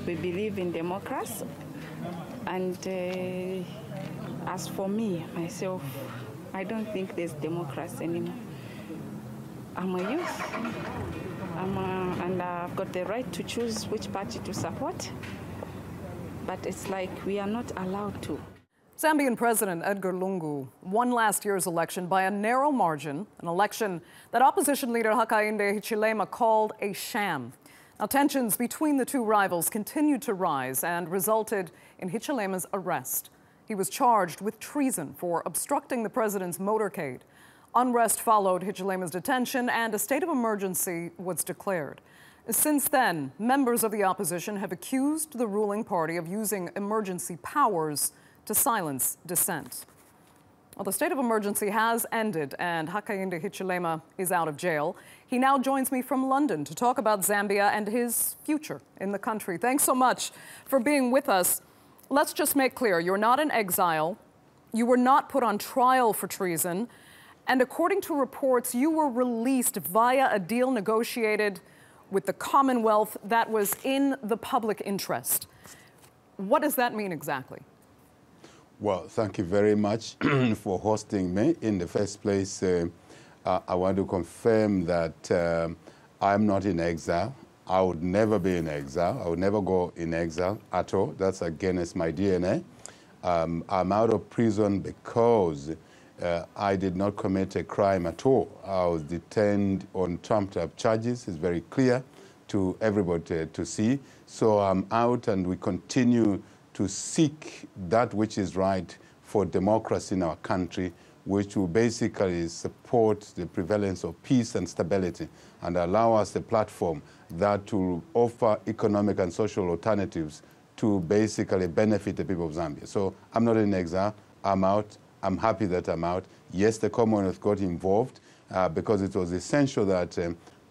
We believe in democracy. And as for me, myself, I don't think there's democracy anymore. I'm a youth, and I've got the right to choose which party to support, but it's like we are not allowed to. Zambian President Edgar Lungu won last year's election by a narrow margin, an election that opposition leader Hakainde Hichilema called a sham. Now, tensions between the two rivals continued to rise and resulted in Hichilema's arrest. He was charged with treason for obstructing the president's motorcade. Unrest followed Hichilema's detention and a state of emergency was declared. Since then, members of the opposition have accused the ruling party of using emergency powers to silence dissent. Well, the state of emergency has ended and Hakainde Hichilema is out of jail. He now joins me from London to talk about Zambia and his future in the country. Thanks so much for being with us. Let's just make clear, you're not in exile. You were not put on trial for treason. And according to reports, you were released via a deal negotiated with the Commonwealth that was in the public interest. What does that mean exactly? Well, thank you very much for hosting me. In the first place, I want to confirm that I'm not in exile. I would never be in exile. I would never go in exile at all. That's against my DNA. I'm out of prison because I did not commit a crime at all. I was detained on trumped-up charges. It's very clear to everybody to see. So I'm out, and we continue to seek that which is right for democracy in our country, which will basically support the prevalence of peace and stability and allow us a platform that will offer economic and social alternatives to basically benefit the people of Zambia. So I'm not in exile. I'm out. I'm happy that I'm out. Yes, the Commonwealth got involved because it was essential that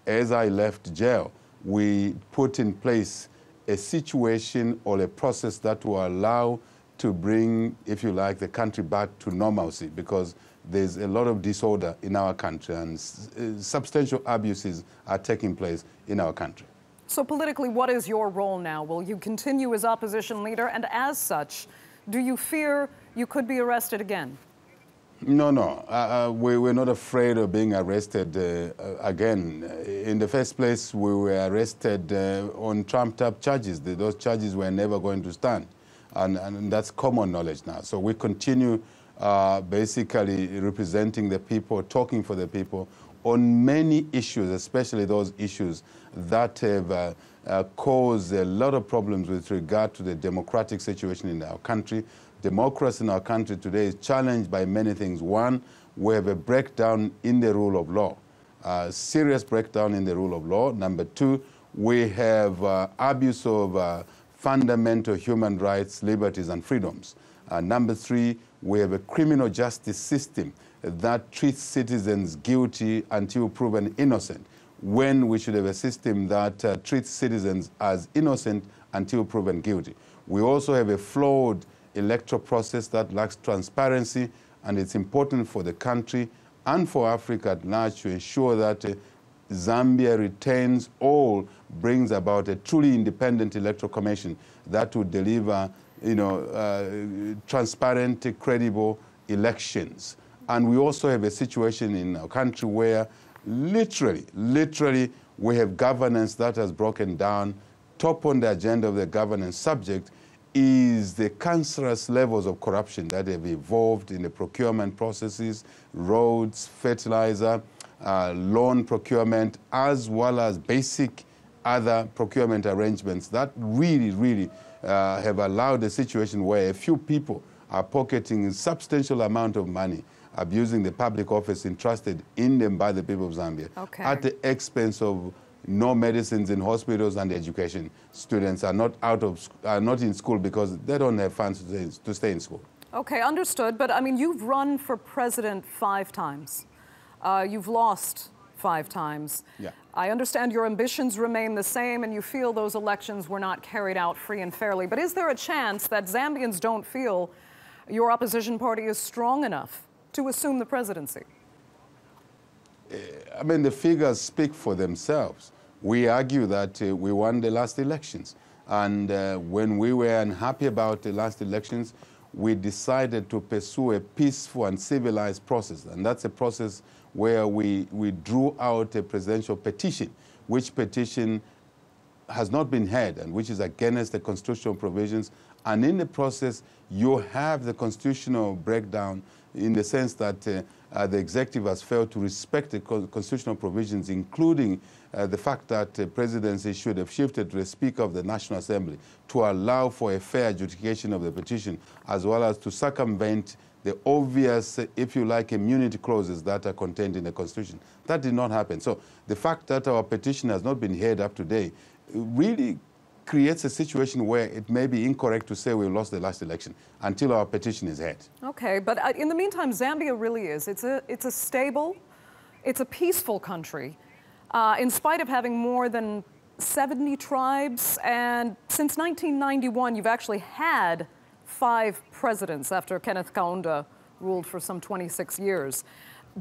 as I left jail, we put in place a situation or a process that will allow to bring, if you like, the country back to normalcy, because there's a lot of disorder in our country and substantial abuses are taking place in our country. So politically, what is your role now? Will you continue as opposition leader? And as such, do you fear you could be arrested again? No. We're not afraid of being arrested again. In the first place, we were arrested on trumped-up charges. Those charges were never going to stand. And that's common knowledge now. So we continue basically representing the people, talking for the people on many issues, especially those issues that have caused a lot of problems with regard to the democratic situation in our country. Democracy in our country today is challenged by many things. One, we have a breakdown in the rule of law, a serious breakdown in the rule of law. Number two, we have abuse of fundamental human rights, liberties, and freedoms. Number three, we have a criminal justice system that treats citizens guilty until proven innocent, when we should have a system that treats citizens as innocent until proven guilty. We also have a flawed electoral process that lacks transparency, and it's important for the country and for Africa at large to ensure that Zambia retains or brings about a truly independent electoral commission that will deliver, transparent, credible elections. And we also have a situation in our country where literally, we have governance that has broken down. Top on the agenda of the governance subject is the cancerous levels of corruption that have evolved in the procurement processes, roads, fertilizer, loan procurement, as well as basic other procurement arrangements that really have allowed a situation where a few people are pocketing a substantial amount of money, abusing the public office entrusted in them by the people of Zambia, at the expense of no medicines in hospitals and education. Students are not in school because they don't have funds to stay in school. Okay, understood. But I mean, you've run for president 5 times. You've lost 5 times. Yeah. I understand your ambitions remain the same and you feel those elections were not carried out free and fairly. But is there a chance that Zambians don't feel your opposition party is strong enough to assume the presidency? I mean, the figures speak for themselves. We argue that we won the last elections. And when we were unhappy about the last elections, we decided to pursue a peaceful and civilized process. And that's a process where we drew out a presidential petition, which petition has not been heard and which is against the constitutional provisions. And in the process, you have the constitutional breakdown in the sense that the executive has failed to respect the constitutional provisions, including the fact that the presidency should have shifted to the Speaker of the National Assembly to allow for a fair adjudication of the petition, as well as to circumvent the obvious, if you like, immunity clauses that are contained in the Constitution. That did not happen. So the fact that our petition has not been heard up to date really creates a situation where it may be incorrect to say we lost the last election until our petition is heard. Okay, but in the meantime, Zambia really is. It's a stable, it's a peaceful country, in spite of having more than 70 tribes. And since 1991, you've actually had 5 presidents after Kenneth Kaunda ruled for some 26 years.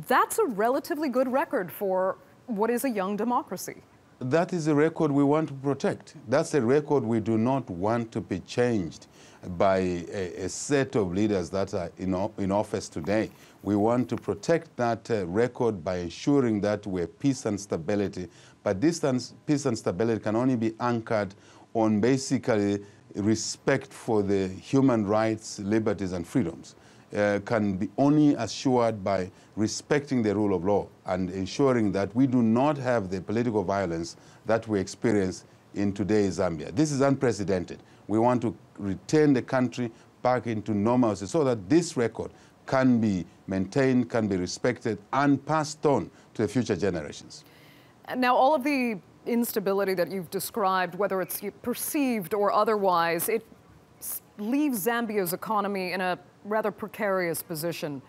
That's a relatively good record for what is a young democracy. That is a record we want to protect. That's a record we do not want to be changed by a set of leaders that are in office today. We want to protect that record by ensuring that we're peace and stability. But this peace and stability can only be anchored on basically respect for the human rights, liberties, and freedoms. Can be only assured by respecting the rule of law and ensuring that we do not have the political violence that we experience in today's Zambia. This is unprecedented. We want to return the country back into normalcy so that this record can be maintained, can be respected, and passed on to the future generations. Now, all of the instability that you've described, whether it's perceived or otherwise, it leaves Zambia's economy in a rather precarious position.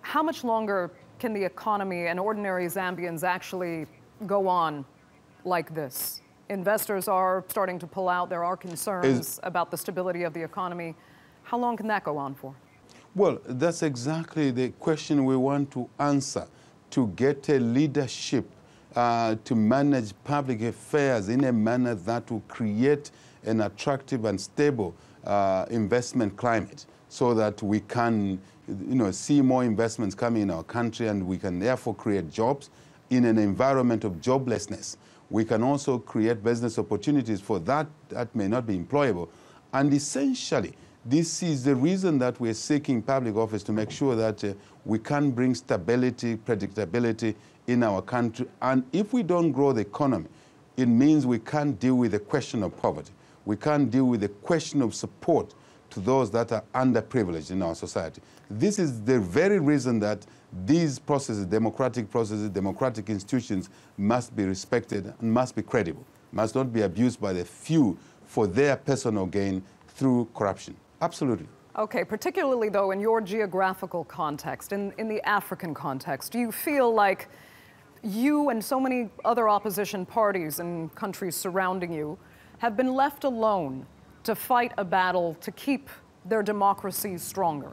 How much longer can the economy and ordinary Zambians actually go on like this? Investors are starting to pull out. There are concerns about the stability of the economy. How long can that go on for? Well, that's exactly the question we want to answer, to get a leadership to manage public affairs in a manner that will create an attractive and stable investment climate, so that we can, see more investments coming in our country, and we can therefore create jobs in an environment of joblessness. We can also create business opportunities for that may not be employable. And essentially, this is the reason that we're seeking public office, to make sure that we can bring stability, predictability in our country. And if we don't grow the economy, it means we can't deal with the question of poverty. We can't deal with the question of support to those that are underprivileged in our society. This is the very reason that these processes, democratic institutions, must be respected and must be credible, must not be abused by the few for their personal gain through corruption. Absolutely. Okay, particularly though in your geographical context, in the African context, do you feel like you and so many other opposition parties and countries surrounding you have been left alone to fight a battle to keep their democracies stronger?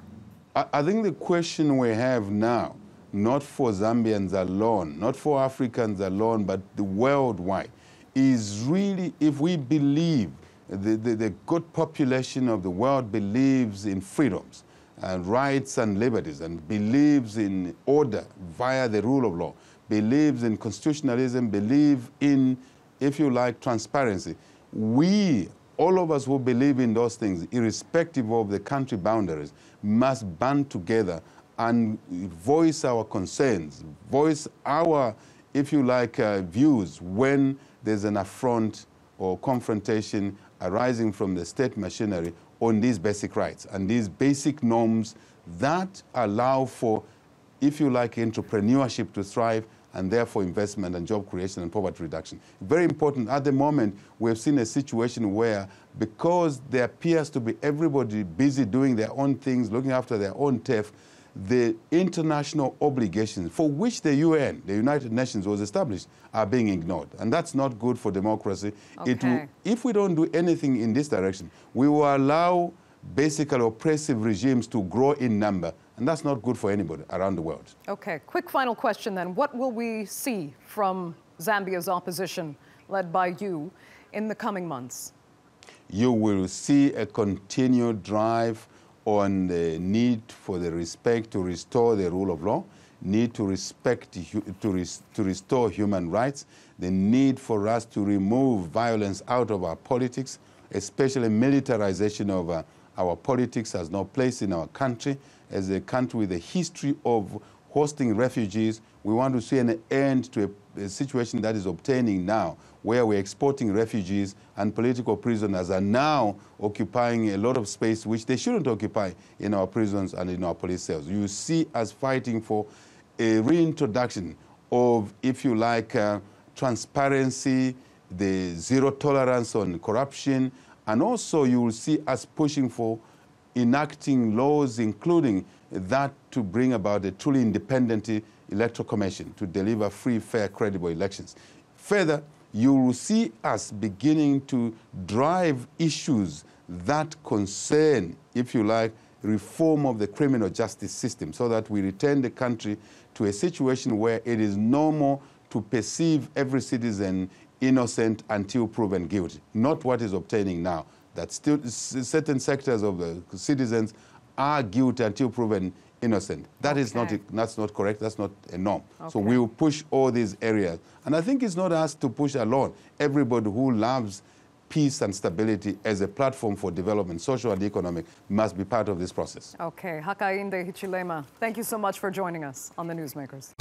I think the question we have now, not for Zambians alone, not for Africans alone, but the worldwide, is really if we believe, the good population of the world believes in freedoms and rights and liberties, and believes in order via the rule of law, believes in constitutionalism, believe in, if you like, transparency. We, all of us who believe in those things, irrespective of the country boundaries, must band together and voice our concerns, voice our, if you like, views when there's an affront or confrontation arising from the state machinery on these basic rights and these basic norms that allow for, if you like, entrepreneurship to thrive, and therefore investment and job creation and poverty reduction. Very important. At the moment, we've seen a situation where, because there appears to be everybody busy doing their own things, looking after their own turf, the international obligations for which the UN, the United Nations, was established, are being ignored. And that's not good for democracy. Okay. If we don't do anything in this direction, we will allow basically oppressive regimes to grow in number. And that's not good for anybody around the world. Okay, quick final question then. What will we see from Zambia's opposition, led by you, in the coming months? you will see a continued drive on the need for the respect to restore the rule of law, need to respect, to restore human rights, the need for us to remove violence out of our politics, especially militarization of our politics has no place in our country. As a country with a history of hosting refugees, we want to see an end to a situation that is obtaining now, where we're exporting refugees and political prisoners are now occupying a lot of space which they shouldn't occupy in our prisons and in our police cells. You see us fighting for a reintroduction of, if you like, transparency, the zero tolerance on corruption, and also you will see us pushing for enacting laws, including that to bring about a truly independent electoral commission to deliver free, fair, credible elections. Further, you will see us beginning to drive issues that concern, if you like, reform of the criminal justice system so that we return the country to a situation where it is normal to perceive every citizen innocent until proven guilty, not what is obtaining now, that still certain sectors of the citizens are guilty until proven innocent. That is not, that's not correct, that's not a norm. So we will push all these areas. And I think it's not us to push alone. Everybody who loves peace and stability as a platform for development, social and economic, must be part of this process. Okay, Hakainde Hichilema, thank you so much for joining us on the Newsmakers.